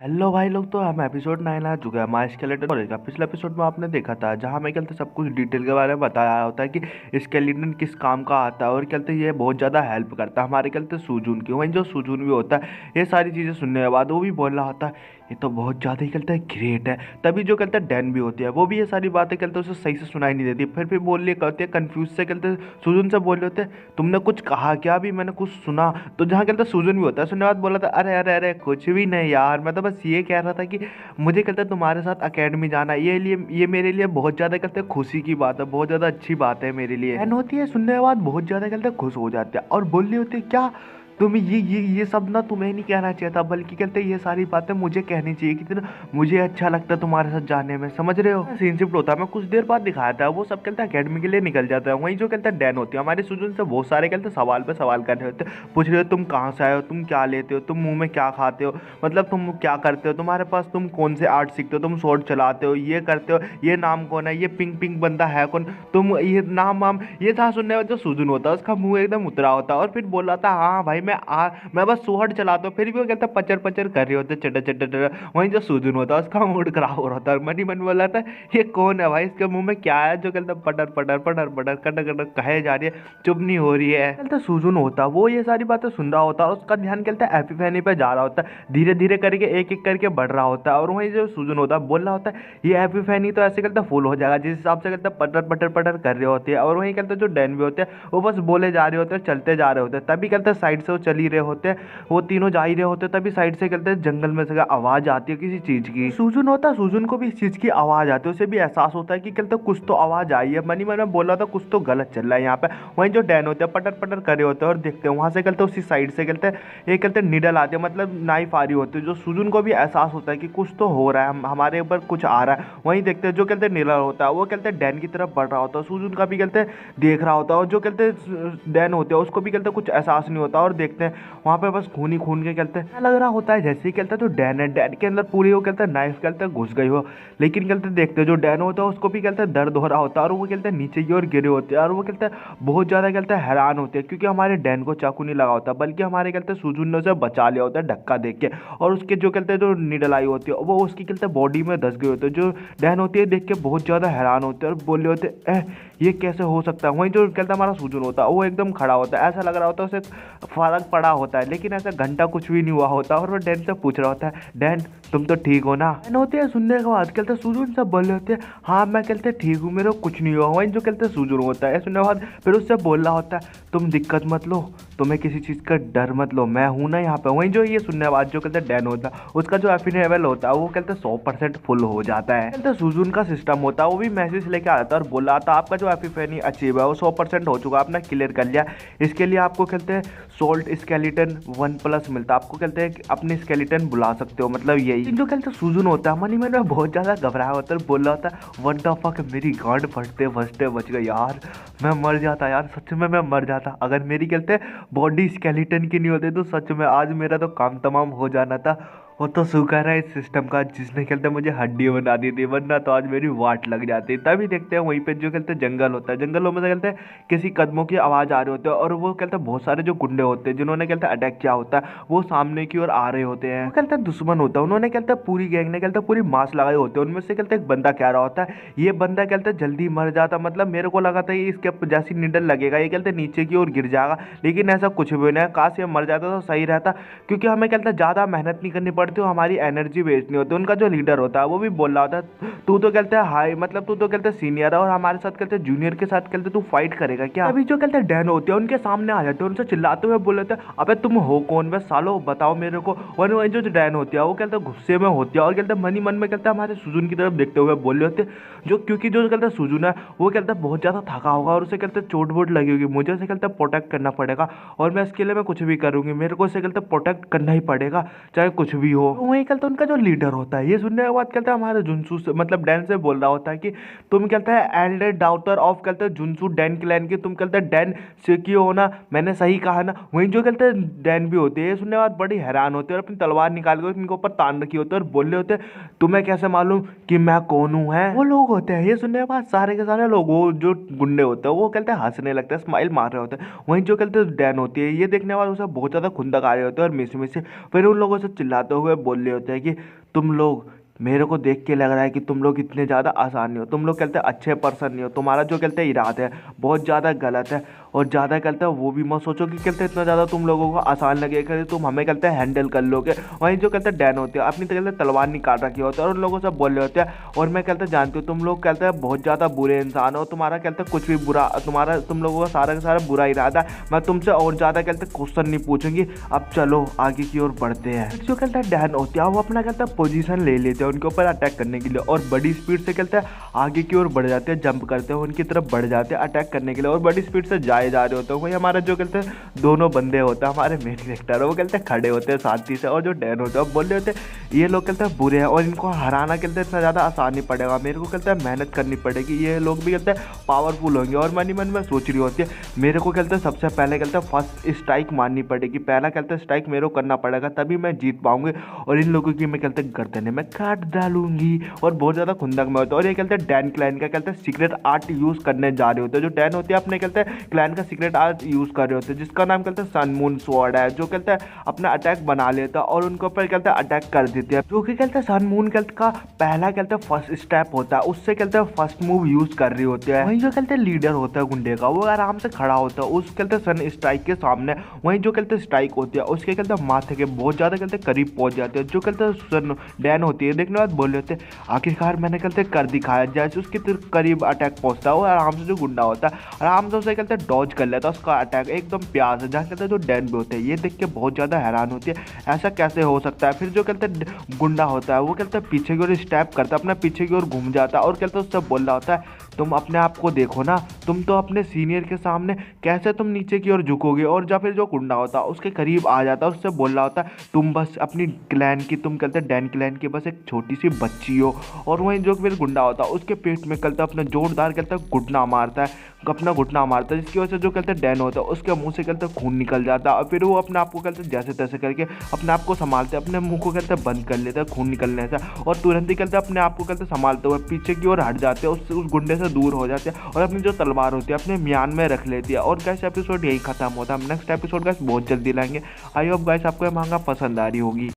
Hello भाई लोग, तो हम एपिसोड 9 आ चुका है माई स्केलेटन का। पिछले एपिसोड में आपने देखा था जहाँ मैं कहते सब कुछ डिटेल के बारे में बताया होता है कि स्केलेटन किस काम का आता है और कहते ये बहुत ज़्यादा हेल्प करता है हमारे कहते सुजून की। वहीं जो सुजून भी होता है ये सारी चीज़ें सुनने के बाद वो भी बोल रहा होता है ये तो बहुत ज़्यादा ही कहता है ग्रेट है। तभी जो कहता है डैन भी होती है वो भी ये सारी बातें कहते हैं उसे सही से सुनाई नहीं देती, फिर बोल लिए करते हैं कन्फ्यूज से कहते सुजून से बोल रहे होते तुमने कुछ कहा क्या, भी मैंने कुछ सुना। तो जहाँ कहते सुजून भी होता है सुनने के बाद बोला था अरे अरे अरे कुछ भी नहीं यार, मैं तो बस ये कह रहा था कि मुझे कहते तुम्हारे साथ अकेडमी जाना है। ये मेरे लिए बहुत ज़्यादा कहते खुशी की बात है, बहुत ज़्यादा अच्छी बात है मेरे लिए। बहन होती है सुनने के बाद बहुत ज़्यादा कहते खुश हो जाते हैं और बोल रही होती है क्या तुम ये सब ना तुम्हें नहीं कहना चाहिए था, बल्कि कहते ये सारी बातें मुझे कहनी चाहिए कि तेरा मुझे अच्छा लगता है तुम्हारे साथ जाने में, समझ रहे हो। सीन शिफ्ट होता है, मैं कुछ देर बाद दिखाया था वो सब कहते हैं अकेडमी के लिए निकल जाता है। वहीं जो कहते हैं डैन होती है हमारे सुजन से बहुत सारे कहते सवाल पे सवाल कर रहे होते हैं, पूछ रहे हो तुम कहाँ से आए हो, तुम क्या लेते हो, तुम मुंह में क्या खाते हो, मतलब तुम क्या करते हो, तुम्हारे पास तुम कौन से आर्ट सीखते हो, तुम स्वॉर्ड चलाते हो, ये करते हो, ये नाम कौन है, ये पिंक पिंक बंदा है कौन, तुम ये नाम वाम ये था। सुनने में जो सुजन होता है उसका मुंह एकदम उतरा होता है और फिर बोल रहा था हाँ भाई मैं बस सोहट चलाता हूँ, फिर भी वो कहता पचर पचर कर रहे होते चटर चटर चटर। वहीं जो सुजन होता है उसका मूड खराब हो रहा था और मनी मन बोला था ये कौन है भाई, इसके मुंह में क्या है जो कहता पटर पटर पटर पटर कटर कटर कहे जा रही है, चुप नहीं हो रही है। कहता सुजन होता वो ये सारी बातें सुन रहा होता है और उसका ध्यान कहता है एपिफेनी पे जा रहा होता है, धीरे धीरे करके एक एक करके बढ़ रहा होता है। और वहीं जो सुजन होता है बोल रहा होता है ये एपिफेनी तो ऐसे कहता फुल हो जाएगा जिस हिसाब से कहता पटर पटर पटर कर रहे होते हैं। और वहीं कहते जो डैन भी होते हैं वो बस बोले जा रहे होते हैं, चलते जा रहे होते हैं। तभी कहते साइड से वो चल ही रहे होते हैं, वो तीनों जा ही रहे होते, तभी साइड से कहते हैं जंगल में से आवाज आती है किसी चीज की। सुजन होता है सुजन को भी इस चीज की आवाज आती है, उसे भी एहसास होता है कि कहते कुछ तो आवाज आई है, मनी मन में बोल रहा था कुछ तो गलत चल रहा है यहाँ पे। वहीं जो डैन होते हैं पटर पटर करे होते हैं और देखते हैं वहां से कहते उसी साइड से कहते ये कहते निडल आते हैं, मतलब नाइफ आ रही होती है। जो सुजन को भी एहसास होता है कि कुछ तो हो रहा है, हमारे ऊपर कुछ आ रहा है। वहीं देखते हैं जो कहते निडल होता है वो कहते डैन की तरफ बढ़ रहा होता है, सुजन का भी कहते देख रहा होता है और जो कहते डैन होते हैं उसको भी कहते कुछ एहसास नहीं होता। और देखते हैं वहाँ पे बस खून ही खून के कहते हैं लग रहा होता है जैसे ही कहता है जो डैन है डैन के अंदर पूरी वो कहता है नाइफ कहते हैं घुस गई हो। लेकिन कहते देखते जो डैन होता है उसको भी कहते हैं दर्द हो रहा होता है और वो कहते हैं नीचे की ओर गिरे होते हैं और वो कहते हैं बहुत ज़्यादा कहते हैं हैरान होते हैं क्योंकि हमारे डैन को चाकू नहीं लगा होता, बल्कि हमारे कहते हैं सुजुन ने उसे बचा लिया होता है धक्का देख के। और उसके जो कहते हैं जो निडल आई होती है वो उसकी कहते हैं बॉडी में धस गई होती है। जो डैन होती है देख के बहुत ज़्यादा हैरान होते हैं और बोले होते ये कैसे हो सकता है। वहीं जो कहता हमारा सुजुन होता है वो एकदम खड़ा होता है, ऐसा लग रहा होता है उसे फर्क पड़ा होता है, लेकिन ऐसा घंटा कुछ भी नहीं हुआ होता। और वो डैन से पूछ रहा होता है डैन तुम तो ठीक हो ना। डैन होते हैं सुनने के बाद कहते सुजुन सब बोल रहे होते हैं हाँ मैं कहते ठीक हूँ, मेरे को कुछ नहीं हुआ। वहीं जो कहते सुजुन होता है सुनने के बाद फिर उससे बोल रहा होता है तुम दिक्कत मत लो, तुम्हें किसी चीज़ का डर मत लो, मैं हूँ ना यहाँ पे। वहीं जो ये सुनने के बाद जो कहते डैन होता है उसका जो एफिन लेवल होता है वो कहते 100% फुल हो जाता है। कहते सुजुन का सिस्टम होता है वो भी मैसेज लेके आता है और बोला था आपका जो एपिफेनी अचीव है वो 100% हो चुका, आपने क्लियर कर लिया। इसके लिए आपको कहते हैं सोल्ट स्केलेटन 1+ मिलता है, आपको कहते हैं अपने स्केलेटन बुला सकते हो, मतलब यही। जो कहते सुजुन होता है मनी मन में बहुत ज़्यादा घबराया होता है, बोल रहा होता है व्हाट द फक, मेरी गांड फटते फटते बच गई यार, मैं मर जाता यार, सच में मैं मर जाता। अगर मेरी कहते बॉडी स्केलेटन की नहीं होती तो सच में आज मेरा तो काम तमाम हो जाना था। वो तो शुक्र है इस सिस्टम का जिसने कहते मुझे हड्डी बना दी थी, वरना तो आज मेरी वाट लग जाती। तभी देखते हैं वहीं पे जो कहते जंगल होता है, जंगलों में से कहते हैं किसी कदमों की आवाज़ आ रही होती है और वो कहते हैं बहुत सारे जो गुंडे होते हैं जिन्होंने कहते हैं अटैक किया होता है वो सामने की ओर आ रहे होते हैं। वो कहते हैं दुश्मन होता है, उन्होंने कहते हैं पूरी गैंग ने कहते पूरी मास्क लगाई होती है। उनमें से कहते एक बंदा कह रहा होता है ये बंदा कहते जल्दी मर जाता, मतलब मेरे को लगा था ये इसके जैसी निडल लगेगा, ये कहते नीचे की ओर गिर जाएगा, लेकिन ऐसा कुछ भी नहीं है। काश ये मर जाता तो सही रहता, क्योंकि हमें कहते ज़्यादा मेहनत नहीं करनी पड़ती, हमारी एनर्जी वेस्ट नहीं होती। उनका जो लीडर होता है वो भी बोल रहा होता है तू तो कहते हैं हाई, मतलब तू तो कहते हैं सीनियर है और हमारे साथ कहते हैं जूनियर के साथ कहते तू फाइट करेगा क्या। अभी जो कहते हैं डैन होते हैं उनके सामने आ जाते हैं, उनसे चिल्लाते हुए बोल रहे थे अबे तुम हो कौन, बस सालो बताओ मेरे को। और वही जो डैन होती है वो कहते हैं गुस्से में होती है और कहते हैं मनी मन में कहते हैं हमारे सुजुन की तरफ देखते हुए बोल रहे होते जो, क्योंकि जो कहते हैं सुजुन है वो कहते हैं बहुत ज़्यादा थका होगा और उसे कहते हैं चोट वोट लगी होगी, मुझे उसे कहते हैं प्रोटेक्ट करना पड़ेगा और मैं इसके लिए मैं कुछ भी करूँगी, मेरे को उसे कहते हैं प्रोटेक्ट करना ही पड़ेगा चाहे कुछ भी हो। वही कहते हैं उनका जो लीडर होता है ये सुनने के बाद कहता है हमारे जुनसू से मतलब डैन से बोल रहा होता है कि तुम कहते हैं एल्डर डाउटर ऑफ कहते हैं जुनसू डैन क्लैन की, तुम कहते हैं डैन से की हो ना, मैंने सही कहा ना। वहीं जो कहते हैं डैन भी होते हैं ये सुनने के बाद बड़ी हैरान होते हैं और अपनी तलवार निकाल कर इनके ऊपर तान रखी होती है और बोल रहे होते हैं तुम्हें कैसे मालूम कि मैं कौन हूँ। है वो लोग होते हैं ये सुनने के बाद सारे के सारे लोग वो जो गुंडे होते हैं वो कहते हैं हंसने लगते हैं, स्माइल मार रहे होते हैं। वहीं जो कहते हैं डैन होती है ये देखने वाले उसे बहुत ज़्यादा खुंदक आ रहे होते हैं और मिस फिर उन लोगों से चिल्लाते हुए हुए बोल रहे होते हैं कि तुम लोग, मेरे को देख के लग रहा है कि तुम लोग इतने ज़्यादा आसान नहीं हो, तुम लोग कहते हैं अच्छे पर्सन नहीं हो, तुम्हारा जो कहते हैं इरादा है बहुत ज़्यादा गलत है। और ज़्यादा कहते हैं वो भी मत सोचो कि कहते हैं इतना ज़्यादा तुम लोगों को आसान लगेगा कि तुम हमें कहते हैं हैंडल कर लोगे। वहीं जो कहते हैं डैन होते हैं अपनी कहते हैं तलवार निकाल रखी होती है और उन लोगों से बोल रहे होते हैं, और मैं कहते हैं जानती हूँ तुम लोग कहते हैं बहुत ज़्यादा बुरे इंसान हो, तुम्हारा कहते हैं कुछ भी बुरा, तुम्हारा तुम लोगों का सारा बुरा इरादा है। मैं तुमसे और ज़्यादा कहते हैं क्वेश्चन नहीं पूछूंगी, अब चलो आगे की ओर बढ़ते हैं। जो कहते हैं डैन होते हैं वो अपना कहते हैं पोजीशन ले लेते हैं उनके ऊपर अटैक करने के लिए, और बड़ी स्पीड से कहते हैं आगे की ओर बढ़ जाते हैं, जंप करते हैं उनकी तरफ बढ़ जाते हैं अटैक करने के लिए, और बड़ी स्पीड से जाए जा रहे होते हैं। वही हमारा जो कहते हैं दोनों बंदे होते हैं हमारे मेन कैरेक्टर, वो कहते हैं खड़े होते हैं साथी से, और जो डैन होते हैं बोल रहे होते हैं ये लोग कहते हैं बुरे हैं और इनको हराना कहते हैं इतना ज़्यादा आसान नहीं पड़ेगा, मेरे को कहते हैं मेहनत करनी पड़ेगी, ये लोग भी कहते हैं पावरफुल होंगे। और मन ही मन में सोच रही होती है मेरे को कहते हैं सबसे पहले कहते हैं फर्स्ट स्ट्राइक मारनी पड़ेगी, पहला कहते हैं स्ट्राइक मेरे को करना पड़ेगा तभी मैं जीत पाऊंगी, और इन लोगों की मैं कहते हैं गर्दनें मैं काट डालूंगी। और बहुत ज़्यादा खुंदक में होता है। और ये कहते हैं डैन क्लैन का कहते हैं सीक्रेट आर्ट यूज़ करने जा रहे होते हैं, जो डैन होते हैं अपने कहते हैं क्लैन का सीक्रेट आर्ट यूज़ कर रहे होते हैं, जिसका नाम कहते हैं सन मून स्वॉर्ड है, जो कहते हैं अपना अटैक बना लेता है और उनके ऊपर कहते हैं अटैक कर देते हैं, जो कि कहते हैं सन मून कहते का पहला कहते हैं फर्स्ट स्टेप होता है, उससे कहते हैं फर्स्ट मूव यूज़ कर रही होते हैं। वहीं जो कहते हैं लीडर होता है गुंडे का वो आराम से खड़ा होता है उस कहते हैं सन स्ट्राइक के सामने, वहीं जो कहते हैं स्ट्राइक होती है उसके कहते हैं माथे के बहुत ज़्यादा कहते हैं करीब पहुंच जाते हैं, जो कहते हैं सन डैन होती है देखने बाद बोल रहे होते हैं आखिरकार मैंने कहते कर दिखाया, जैसे उसके करीब अटैक पहुंचता है वो आराम से जो गुंडा होता है आराम से उसे कहते हैं डॉज कर लेता है उसका अटैक एकदम प्यार से, जहाँ कहते हैं जो डैन भी होते हैं ये देख के बहुत ज़्यादा हैरान होती है ऐसा कैसे हो सकता है। फिर जो कहते हैं गुंडा होता है वो कहते हैं पीछे की ओर स्टेप करता है, अपना पीछे की ओर घूम जाता है और कहते हैं उससे बोल रहा होता है तुम अपने आप को देखो ना, तुम तो अपने सीनियर के सामने कैसे तुम नीचे की ओर झुकोगे। और जब फिर जो गुंडा होता है उसके करीब आ जाता है उससे बोल रहा होता है तुम बस अपनी क्लैन की, तुम कहते हैं डैन क्लैन की बस एक छोटी सी बच्ची हो। और वहीं जो फिर गुंडा होता है उसके पेट में कहता है अपना जोरदार कहता है घुटना मारता है, अपना घुटना मारता है, जिसकी वजह से जो कहते हैं डैन होता है उसके मुंह से कहते हैं खून निकल जाता है। और फिर वो अपने आप को कहते हैं जैसे तैसे करके अपने आप को संभालते हैं, अपने मुंह को कहते हैं बंद कर लेते हैं खून निकलने से, और तुरंत ही कहते हैं अपने आप को कहते हैं संभालते हुए पीछे की ओर हट जाते हैं, उस गुंडे से दूर हो जाते हैं और अपनी जो तलवार होती है अपने म्यान में रख लेती है। और गाइस एपिसोड यही खत्म होता है, हम नेक्स्ट एपिसोड गाइस बहुत जल्दी लाएंगे। आई होप गाइस आपको ये मांगा पसंद आ रही होगी।